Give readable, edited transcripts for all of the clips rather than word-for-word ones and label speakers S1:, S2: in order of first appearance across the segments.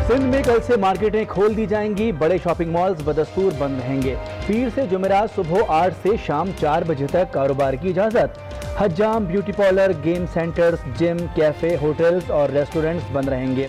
S1: سندھ میں کل سے مارکیٹیں کھول دی جائیں گی، بڑے شاپنگ مالز بدستور بند رہیں گے۔ پیر سے جمعرات صبح 8 سے شام 4 بجے تک کاروبار کی اجازت۔ حجام، بیوٹی پارلر، گیم سینٹرز، جم، کیفے، ہوٹلز اور ریسٹورنٹس بند رہیں گے۔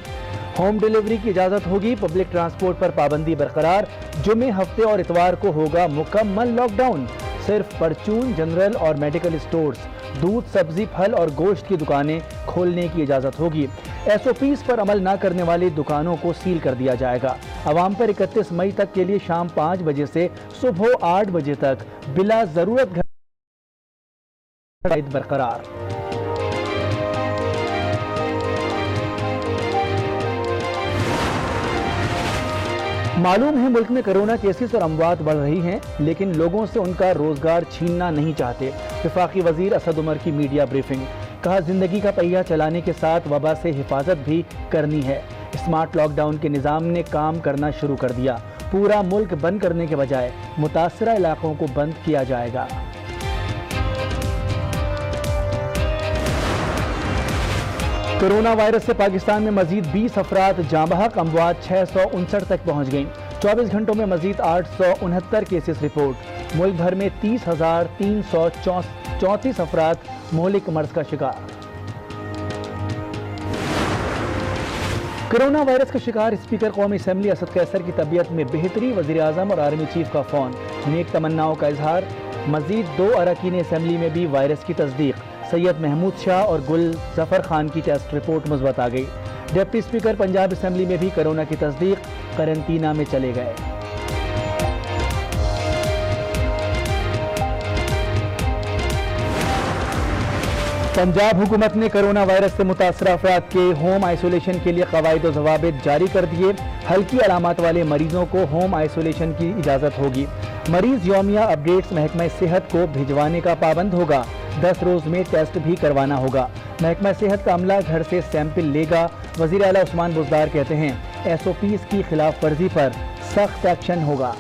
S1: ہوم ڈیلیوری کی اجازت ہوگی۔ پبلک ٹرانسپورٹ پر پابندی برقرار۔ جمعے، ہفتے اور اتوار کو ہوگا مکمل لاک ڈاؤن۔ صرف پرچون، جنرل اور میڈیکل اسٹورز، دودھ، سبزی، پھل اور گوشت کی دکانیں کھولنے کی اجازت ہوگی۔ ایس او پیز پر عمل نہ کرنے والی دکانوں کو سیل کر دیا جائے گا۔ عوام پر 31 مئی تک کے لیے شام 5 بجے سے صبح 8 بجے تک بلا ضرورت گھر برقرار۔ معلوم ہے ملک میں کرونا کیسز اور اموات بڑھ رہی ہیں، لیکن لوگوں سے ان کا روزگار چھیننا نہیں چاہتے۔ وفاقی وزیر اسد عمر کی میڈیا بریفنگ، کہا زندگی کا پہیہ چلانے کے ساتھ وبا سے حفاظت بھی کرنی ہے۔ اسمارٹ لاک ڈاؤن کے نظام نے کام کرنا شروع کر دیا۔ پورا ملک بند کرنے کے بجائے متاثرہ علاقوں کو بند کیا جائے گا۔ کرونا وائرس سے پاکستان میں مزید 20 افراد جاں بحق، اموات 659 تک پہنچ گئیں۔ 24 گھنٹوں میں مزید 869 کیسز رپورٹ۔ ملک بھر میں 30,334 افراد مہلک مرض کا شکار۔ کرونا وائرس کا شکار اسپیکر قومی اسمبلی اسد قیصر کی طبیعت میں بہتری، وزیر اعظم اور آرمی چیف کا فون، نیک تمناؤں کا اظہار۔ مزید 2 اراکین اسمبلی میں بھی وائرس کی تصدیق۔ سید محمود شاہ اور گل ظفر خان کی ٹیسٹ رپورٹ مثبت آ گئی۔ ڈپٹی اسپیکر پنجاب اسمبلی میں بھی کرونا کی تصدیق، قرنطینہ میں چلے گئے۔ پنجاب حکومت نے کرونا وائرس سے متاثرہ افراد کے ہوم آئسولیشن کے لیے قواعد و ضوابط جاری کر دیے۔ ہلکی علامات والے مریضوں کو ہوم آئسولیشن کی اجازت ہوگی۔ مریض یومیہ اپڈیٹس محکمہ صحت کو بھجوانے کا پابند ہوگا۔ 10 روز میں ٹیسٹ بھی کروانا ہوگا۔ محکمہ صحت کا عملہ گھر سے سیمپل لے گا۔ وزیر اعلیٰ عثمان بزدار کہتے ہیں ایس او پیز کی خلاف ورزی پر سخت ایکشن ہوگا۔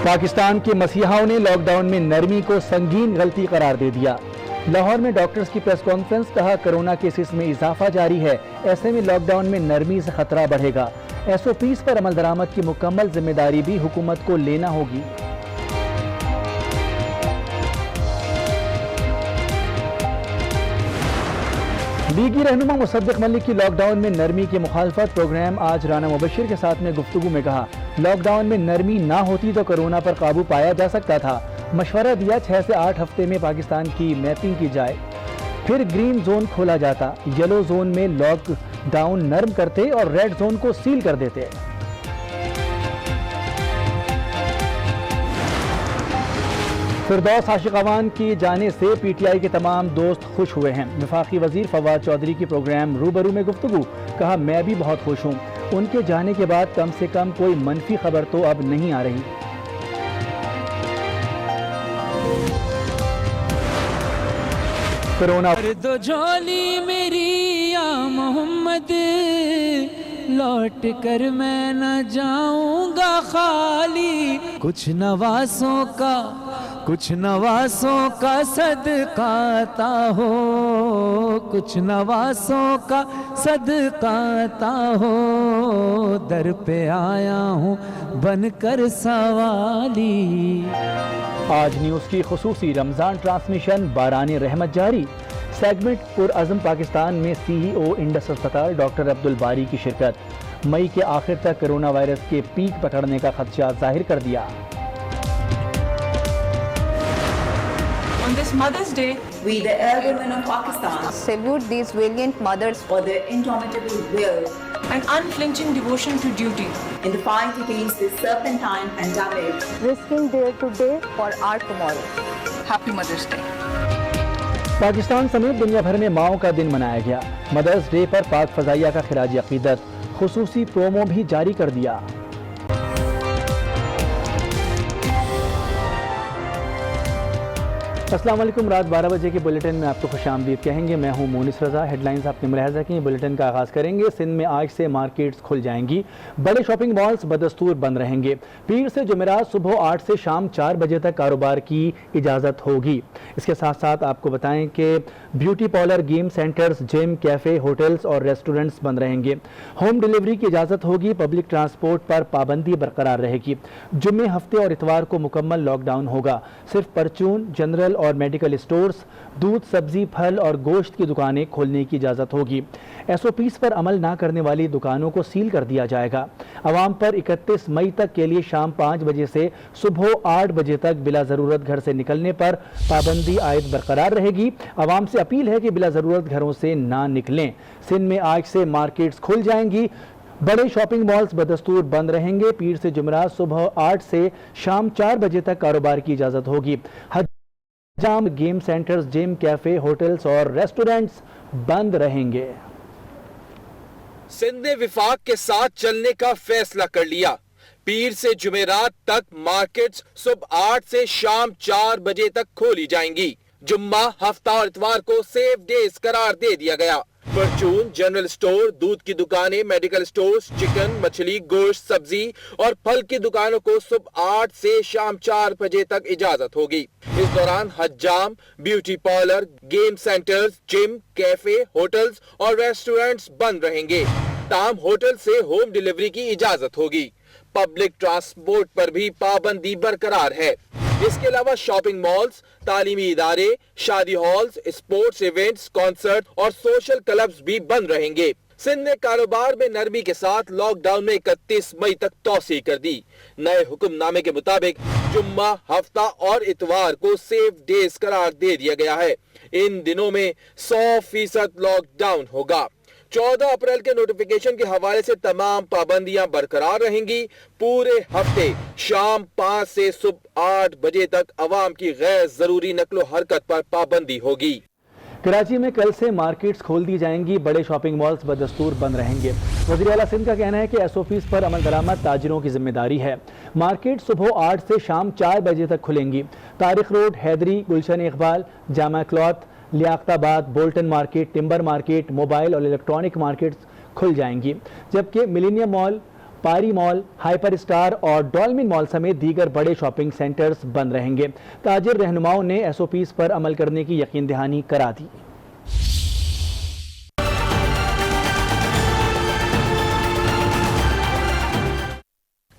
S1: پاکستان کے مسیحاؤں نے لاک ڈاؤن میں نرمی کو سنگین غلطی قرار دے دیا۔ لاہور میں ڈاکٹرز کی پریس کانفرنس، کہا کرونا کیسز میں اضافہ جاری ہے، ایسے میں لاک ڈاؤن میں نرمی سے خطرہ بڑھے گا۔ ایس او پیز پر عمل درآمد کی مکمل ذمہ داری بھی حکومت کو لینا ہوگی۔ لیگی رہنما مصدق ملک کی لاک ڈاؤن میں نرمی کی مخالفت۔ پروگرام آج رانا مبشر کے ساتھ میں گفتگو میں کہا لاک ڈاؤن میں نرمی نہ ہوتی تو کرونا پر قابو پایا جا سکتا تھا۔ مشورہ دیا 6 سے 8 ہفتے میں پاکستان کی میپنگ کی جائے، پھر گرین زون کھولا جاتا، یلو زون میں لاک ڈاؤن نرم کرتے اور ریڈ زون کو سیل کر دیتے۔ فردوس عاشقوان کی جانے سے پی ٹی آئی کے تمام دوست خوش ہوئے ہیں۔ وفاقی وزیر فواد چودھری کی پروگرام روبرو میں گفتگو، کہا میں بھی بہت خوش ہوں، ان کے جانے کے بعد کم سے کم کوئی منفی خبر تو اب نہیں آ رہی۔ کرونا
S2: دو جھولی میری یا محمد، لوٹ کر میں نہ جاؤں گا خالی، کچھ نواسوں کا صدقہ عطا ہو، کچھ نواسوں کا صدقہ عطا ہو، در پہ آیا ہوں بن کر سوالی۔
S1: آج نیوز کی خصوصی رمضان ٹرانسمیشن باران رحمت جاری۔ سیگمنٹ پرعزم پاکستان میں سی ای او انڈس اسپتال ڈاکٹر عبدالباری کی شرکت۔ مئی کے آخر تک کرونا وائرس کے پیک پکڑنے کا خدشہ ظاہر کر دیا۔
S3: On this Mother's Day, we the elder women of Pakistan
S4: salute these valiant mothers
S3: for their indomitable will
S5: and unflinching devotion to duty
S3: in the fight against this serpentine pandemic,
S4: risking their today for our tomorrow.
S5: Happy Mother's Day.
S1: Pakistan سمیت دنیا بھر میں ماؤں کا دن منایا گیا۔ مدرس day پر پاک فضائیہ کا خراج عقیدت، خصوصی پرومو بھی جاری کر دیا۔ अस्सलाम वालेकुम। रात 12 बजे के बुलेटिन में आपको खुशामदीद कहेंगे। मैं हूं मोनिस रज़ा। हेडलाइंस आपने मुलाहज़ा की। बुलेटिन का आगाज़ करेंगे। सिंध में आज से मार्केट्स खुल जाएंगी, बड़े शॉपिंग मॉल्स बदस्तूर बंद रहेंगे। पीर से जुमेरात सुबह 8 से शाम 4 बजे तक कारोबार की इजाज़त होगी। इसके साथ साथ आपको बताएं कि beauty parlour, game centres, gym, cafe, hotels और रेस्टोरेंट्स बंद रहेंगे। होम डिलीवरी की इजाज़त होगी। पब्लिक ट्रांसपोर्ट पर पाबंदी बरकरार रहेगी। जुम्मे, हफ्ते और इतवार को मुकम्मल लॉकडाउन होगा। सिर्फ परचून, जनरल और मेडिकल स्टोर्स, दूध, सब्जी, फल और गोश्त की दुकानें खोलने की इजाज़त होगी। SOPs पर अमल ना करने वाली दुकानों को सील कर दिया जाएगा। अवाम पर 31 मई तक के लिए शाम 5 बजे से सुबह 8 बजे तक बिला ज़रूरत घर से निकलने पर पाबंदी आयद बरकरार रहेगी। अवाम से अपील है कि बिला ज़रूरत घरों से ना निकलें। सिंध में आज से मार्केट्स खुल जाएंगी, बड़े शॉपिंग मॉल्स बदस्तूर बंद रहेंगे। पीर से जुमेरात सुबह 8 से शाम 4 बजे तक कारोबार की इजाज़त होगी। हजाम, game centres, gym, cafe, hotels और रेस्टोरेंट्स बंद रहेंगे।
S6: सिंध ने विफाक के साथ चलने का फैसला कर लिया। पीर से जुमेरात तक मार्केट्स सुबह 8 से शाम 4 बजे तक खोली जाएंगी। जुम्मा, हफ्ता और इतवार को सेफ डेज करार दे दिया गया। परचून, जनरल स्टोर, दूध की दुकानें, मेडिकल स्टोर्स, चिकन, मछली, गोश्त, सब्जी और फल की दुकानों को सुबह 8 से शाम 4 बजे तक इजाजत होगी। इस दौरान हजाम, beauty parlour, game centres, gym, cafe, hotels और रेस्टोरेंट्स बंद रहेंगे। ताम होटल से होम डिलीवरी की इजाजत होगी। पब्लिक ट्रांसपोर्ट पर भी पाबंदी बरकरार है। इसके अलावा शॉपिंग मॉल्स, तालीमी इदारे, शादी हॉल्स, स्पोर्ट्स इवेंट्स, कॉन्सर्ट और सोशल क्लब्स भी बंद रहेंगे। सिंध ने कारोबार में नरमी के साथ लॉकडाउन में 31 मई तक तौसी कर दी। नए हुक्मनामे के मुताबिक जुम्मा, हफ्ता और इतवार को सेफ डेज करार दे दिया गया है। इन दिनों में 100% लॉकडाउन होगा। 14 अप्रैल के नोटिफिकेशन के हवाले से तमाम पाबंदियां बरकरार रहेंगी। पूरे हफ्ते शाम 5 से सुबह 8 बजे तक अवाम की गैर जरूरी नकलो हरकत पर पाबंदी होगी।
S1: कराची में कल से मार्केट्स खोल दी जाएंगी, बड़े शॉपिंग मॉल्स बदस्तूर बंद रहेंगे। वज़ीर आला सिंध का कहना है कि SOPs पर अमल दरामद ताजिरों की जिम्मेदारी है। मार्केट सुबह 8 से शाम 4 बजे तक खुलेंगी। Tariq road, Haidery, Gulshan Iqbal, Jama cloth, Liaquatabad, Bolton market, timber market, mobile और इलेक्ट्रॉनिक मार्केट्स खुल जाएंगी, जबकि मिलेनियम मॉल, पारी मॉल, हाइपर स्टार और डॉल्मिन मॉल समेत दीगर बड़े शॉपिंग सेंटर्स बंद रहेंगे। ताजिर रहनुमाओं ने SOPs पर अमल करने की यकीन दहानी करा दी।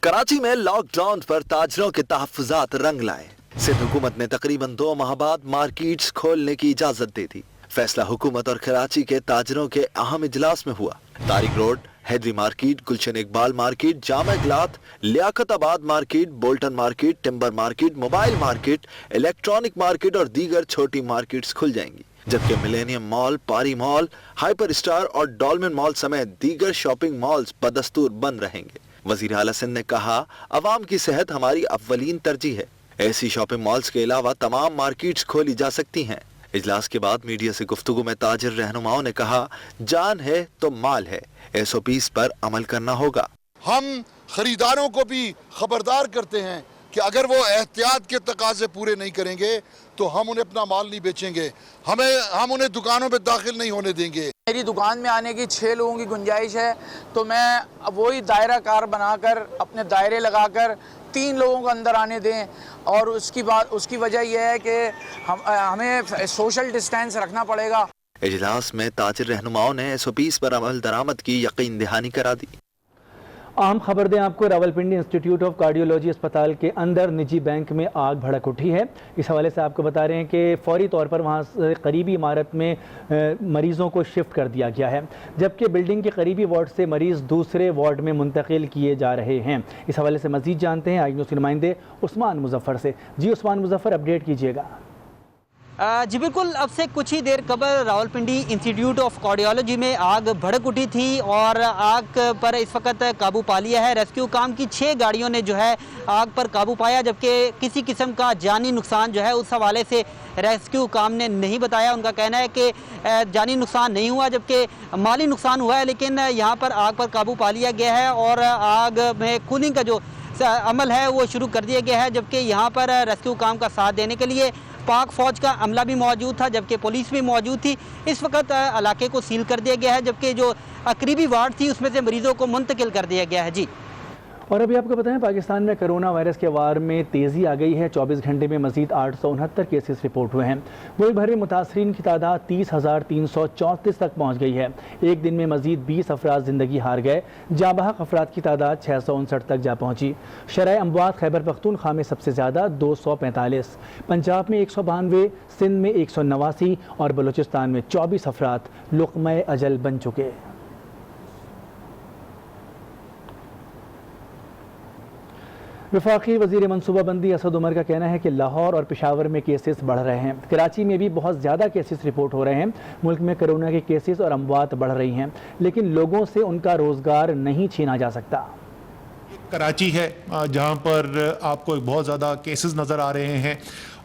S7: कराची में लॉकडाउन पर ताजरों के तहफ्फुज़ात रंग लाए। सिंध हुकूमत ने तकरीबन 2 माह बाद मार्केट्स खोलने की इजाजत दे दी। फैसला हुकूमत और कराची के ताजरों के अहम इजलास में हुआ। Tariq road, Haidery market, Gulshan Iqbal market, Jama cloth, Liaquatabad market, Bolton market, timber market, mobile market, electronic market और दीगर छोटी मार्केट्स खुल जाएंगी, जबकि मिलेनियम मॉल, पारी मॉल, हाइपर स्टार और डॉल्मिन मॉल समेत दीगर शॉपिंग मॉल्स बदस्तूर बंद रहेंगे। वज़ीर आला सिंध ने कहा, अवाम की सेहत हमारी अव्वलीन तरजीह है। ऐसी शॉपिंग मॉल्स के अलावा तमाम मार्केट्स खोली जा सकती हैं। इजलास के बाद मीडिया से गुफ्तगू में ताजिर रहनुमाओं ने कहा, जान है तो माल है, SOPs पर अमल करना होगा।
S8: हम खरीदारों को भी खबरदार करते हैं कि अगर वो एहतियात के तकाजे पूरे नहीं करेंगे तो हम उन्हें अपना माल नहीं बेचेंगे, हम उन्हें दुकानों में दाखिल नहीं होने देंगे।
S9: मेरी दुकान में आने की 6 लोगों की गुंजाइश है, तो मैं वही दायरा कार बनाकर अपने दायरे लगाकर 3 लोगों को अंदर आने दें। और उसकी वजह यह है कि हमें सोशल डिस्टेंस रखना पड़ेगा।
S7: इजलास में ताजिर रहनुमाओं ने SOPs पर अमल दरामद की यकीन दहानी करा दी।
S1: अहम खबर दें आपको, रावलपिंडी इंस्टीट्यूट ऑफ कार्डियोलॉजी अस्पताल के अंदर निजी बैंक में आग भड़क उठी है। इस हवाले से आपको बता रहे हैं कि फौरी तौर पर वहां से करीबी इमारत में मरीज़ों को शिफ्ट कर दिया गया है, जबकि बिल्डिंग के करीबी वार्ड से मरीज़ दूसरे वार्ड में मुंतकिल किए जा रहे हैं। इस हवाले से मज़ीद जानते हैं आज न्यूज़ के नुमाइंदे उस्मान मुजफ्फर से। जी उस्मान मुजफ्फर, अपडेट कीजिएगा।
S10: जी बिल्कुल, अब से कुछ ही देर कबल रावलपिंडी इंस्टीट्यूट ऑफ कार्डियोलॉजी में आग भड़क उठी थी और आग पर इस वक्त काबू पा लिया है। रेस्क्यू काम की 6 गाड़ियों ने जो है आग पर काबू पाया, जबकि किसी किस्म का जानी नुकसान जो है उस हवाले से रेस्क्यू काम ने नहीं बताया। उनका कहना है कि जानी नुकसान नहीं हुआ, जबकि माली नुकसान हुआ है, लेकिन यहाँ पर आग पर काबू पा लिया गया है और आग में कूलिंग का जो अमल है वो शुरू कर दिया गया है। जबकि यहाँ पर रेस्क्यू काम का साथ देने के लिए पाक फौज का अमला भी मौजूद था, जबकि पुलिस भी मौजूद थी। इस वक्त इलाके को सील कर दिया गया है, जबकि जो करीबी वार्ड थी उसमें से मरीजों को मुंतकिल कर दिया गया है। जी,
S1: और अभी आपको बताएं, पाकिस्तान में कोरोना वायरस के वार में तेज़ी आ गई है। 24 घंटे में मजीद 869 केसेस रिपोर्ट हुए हैं। मुल्क भर में मुतासरीन की तादाद 30,334 तक पहुँच गई है। एक दिन में मजीद 20 अफराद ज़िंदगी हार गए। जाँबहक अफराद की तादाद 659 तक जा पहुँची। शरह अमवात खैबर पख्तूनख्वा में सबसे ज़्यादा 245, पंजाब में 192, सिंध में 189 और बलूचिस्तान में 24 अफराद लुक़्मा अजल बन चुके। वफाकी वज़ीर मनसूबाबंदी असद उमर का कहना है कि लाहौर और पेशावर में केसेस बढ़ रहे हैं। कराची में भी बहुत ज़्यादा केसेस रिपोर्ट हो रहे हैं। मुल्क में कोरोना के केसेस और अमवात बढ़ रही हैं, लेकिन लोगों से उनका रोज़गार नहीं छीना जा सकता।
S11: कराची है जहां पर आपको बहुत ज़्यादा केसेस नज़र आ रहे हैं,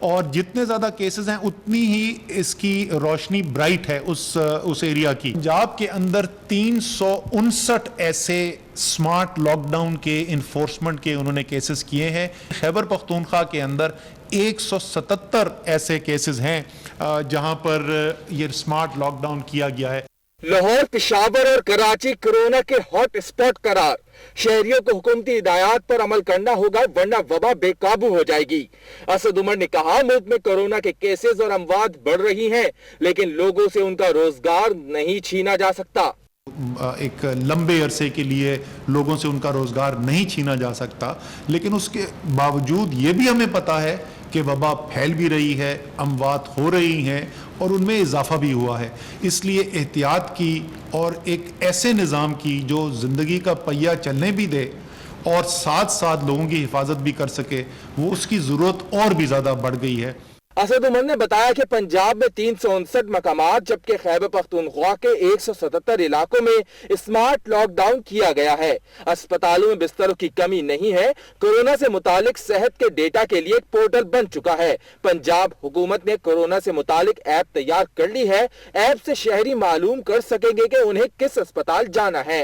S11: और जितने ज़्यादा केसेस हैं उतनी ही इसकी रोशनी ब्राइट है उस एरिया की। पंजाब के अंदर 359 ऐसे स्मार्ट लॉकडाउन के इन्फोर्समेंट के उन्होंने केसेस किए हैं। खैबर पख्तूनख्वा के अंदर 177 ऐसे केसेस हैं जहां पर ये स्मार्ट लॉकडाउन किया गया है।
S6: लाहौर, पेशावर और कराची कोरोना के हॉट स्पॉट करार। शहरियों को हुकूमती हिदायत पर अमल करना होगा, वरना वबा बेकाबू हो जाएगी। असद उमर ने कहा, मुल्क में कोरोना के केसेस और अमवात बढ़ रही हैं, लेकिन लोगों से उनका रोजगार नहीं छीना जा सकता।
S11: एक लंबे अरसे के लिए लोगों से उनका रोजगार नहीं छीना जा सकता, लेकिन उसके बावजूद ये भी हमें पता है कि वबा फैल भी रही है, अमवात हो रही हैं और उनमें इजाफा भी हुआ है। इसलिए एहतियात की और एक ऐसे निज़ाम की जो ज़िंदगी का पहिया चलने भी दे और साथ साथ लोगों की हिफाजत भी कर सके, वो उसकी ज़रूरत और भी ज़्यादा बढ़ गई है।
S6: असद उमर ने बताया कि पंजाब में 359 मकामात, जबकि खैबर पख्तूनख्वा के 177 इलाकों में स्मार्ट लॉकडाउन किया गया है। अस्पतालों में बिस्तरों की कमी नहीं है। कोरोना से मुतालिक सेहत के डेटा के लिए एक पोर्टल बन चुका है। पंजाब हुकूमत ने कोरोना से मुतालिक ऐप तैयार कर ली है। ऐप से शहरी मालूम कर सकेंगे कि उन्हें किस अस्पताल जाना है।